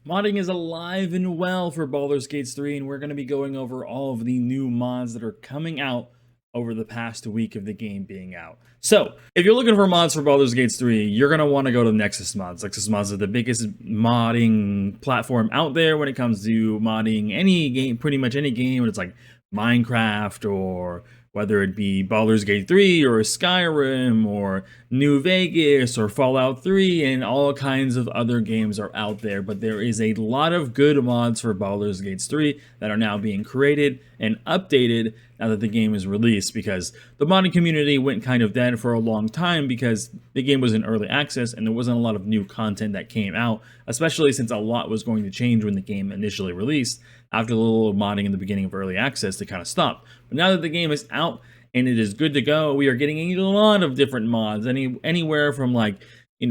Modding is alive and well for Baldur's Gate 3, and we're going to be going over all of the new mods that are coming out over the past week of the game being out. So, if you're looking for mods for Baldur's Gate 3, you're going to want to go to Nexus Mods. Nexus Mods are the biggest modding platform out there when it comes to modding any game, pretty much any game. It's like Minecraft, or whether it be Baldur's Gate 3 or Skyrim or New Vegas or Fallout 3, and all kinds of other games are out there. But there is a lot of good mods for Baldur's Gate 3 that are now being created and updated now that the game is released, because the modding community went kind of dead for a long time because the game was in early access and there wasn't a lot of new content that came out, especially since a lot was going to change when the game initially released. After the little modding in the beginning of early access, they kind of stopped. But now that the game is out and it is good to go, we are getting a lot of different mods, anywhere from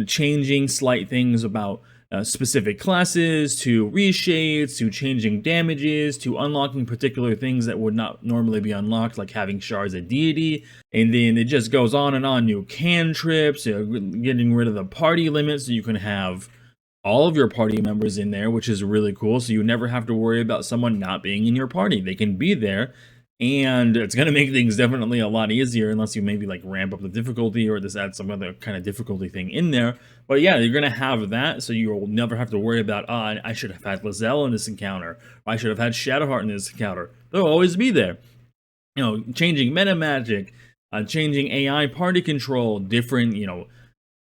changing slight things about specific classes, to reshades, to changing damages, to unlocking particular things that would not normally be unlocked, like having shards of deity. And then it just goes on and on. New cantrips, getting rid of the party limit so you can have all of your party members in there, which is really cool. So you never have to worry about someone not being in your party. They can be there, and it's going to make things definitely a lot easier, unless you maybe ramp up the difficulty or just add some other kind of difficulty thing in there. But yeah, you're going to have that, so you'll never have to worry about, I should have had Lizelle in this encounter, or I should have had Shadowheart in this encounter. They'll always be there. Changing meta magic, changing AI party control, different,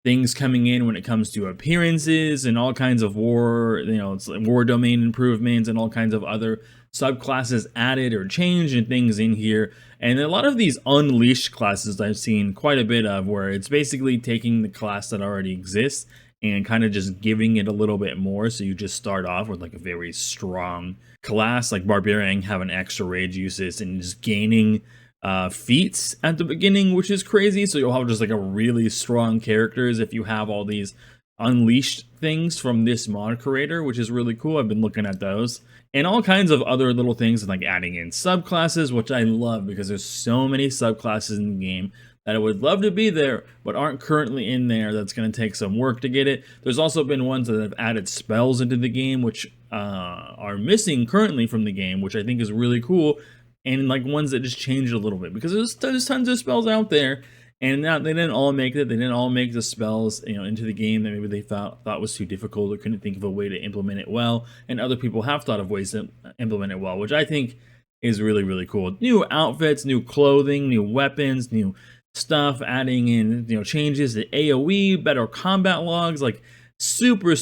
things coming in when it comes to appearances and all kinds of war, it's like war domain improvements and all kinds of other subclasses added or changed and things in here. And a lot of these unleashed classes I've seen quite a bit of, where it's basically taking the class that already exists and kind of just giving it a little bit more. So you just start off with a very strong class, like Barbarian, having extra rage uses and just gaining feats at the beginning, which is crazy. So you'll have just a really strong characters if you have all these unleashed things from this mod creator, which is really cool. I've been looking at those, and all kinds of other little things, like adding in subclasses, which I love, because there's so many subclasses in the game that I would love to be there but aren't currently in there. That's going to take some work to get it. There's also been ones that have added spells into the game, which are missing currently from the game, which I think is really cool. And ones that just changed a little bit, because there's tons of spells out there, and now they didn't all make it. They didn't all make the spells into the game that maybe they thought was too difficult or couldn't think of a way to implement it well. And other people have thought of ways to implement it well, which I think is really cool. New outfits, new clothing, new weapons, new stuff, adding in changes to AOE, better combat logs, super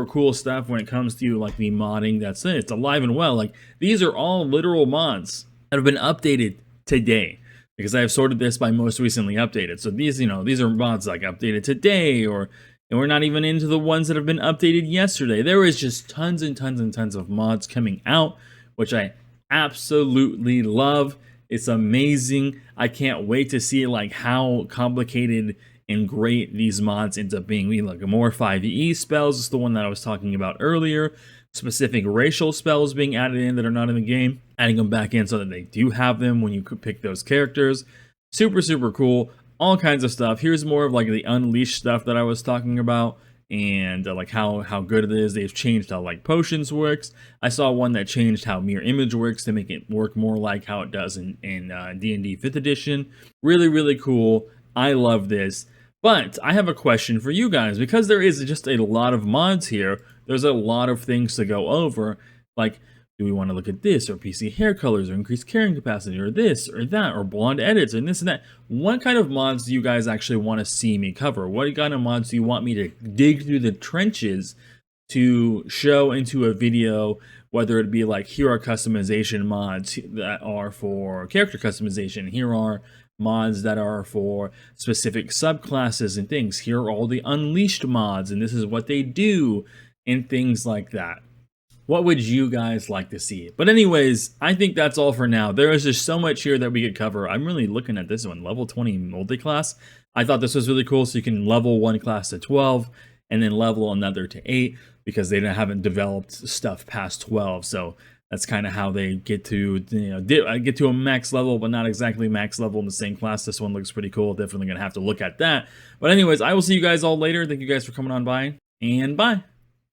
cool stuff when it comes to the modding. That's it. It's alive and well. These are all literal mods that have been updated today, because I have sorted this by most recently updated. So these are mods updated today, and we're not even into the ones that have been updated yesterday. There is just tons and tons of mods coming out, which I absolutely love. It's amazing. I can't wait to see how complicated and great these mods end up being. More 5e spells is the one that I was talking about earlier. Specific racial spells being added in that are not in the game, adding them back in so that they do have them when you could pick those characters. Super cool. All kinds of stuff. Here's more of the unleashed stuff that I was talking about, and how good it is. They've changed how potions works. I saw one that changed how mirror image works to make it work more like how it does in D&D 5th edition. Really cool. I love this. But I have a question for you guys, because there is just a lot of mods here. There's a lot of things to go over. Do we want to look at this, or PC hair colors, or increased carrying capacity, or this, or that, or blonde edits, and this and that? What kind of mods do you guys actually want to see me cover? What kind of mods do you want me to dig through the trenches to show into a video? Whether it be here are customization mods that are for character customization. Here are mods that are for specific subclasses and things. Here are all the unleashed mods, and this is what they do, and things like that. What would you guys like to see? But anyways, I think that's all for now. There is just so much here that we could cover. I'm really looking at this one, level 20 multi-class. I thought this was really cool, so you can level one class to 12 and then level another to 8, because they haven't developed stuff past 12. So that's kind of how they get to get to a max level, but not exactly max level in the same class. This one looks pretty cool. Definitely gonna have to look at that. But anyways, I will see you guys all later. Thank you guys for coming on by, and bye.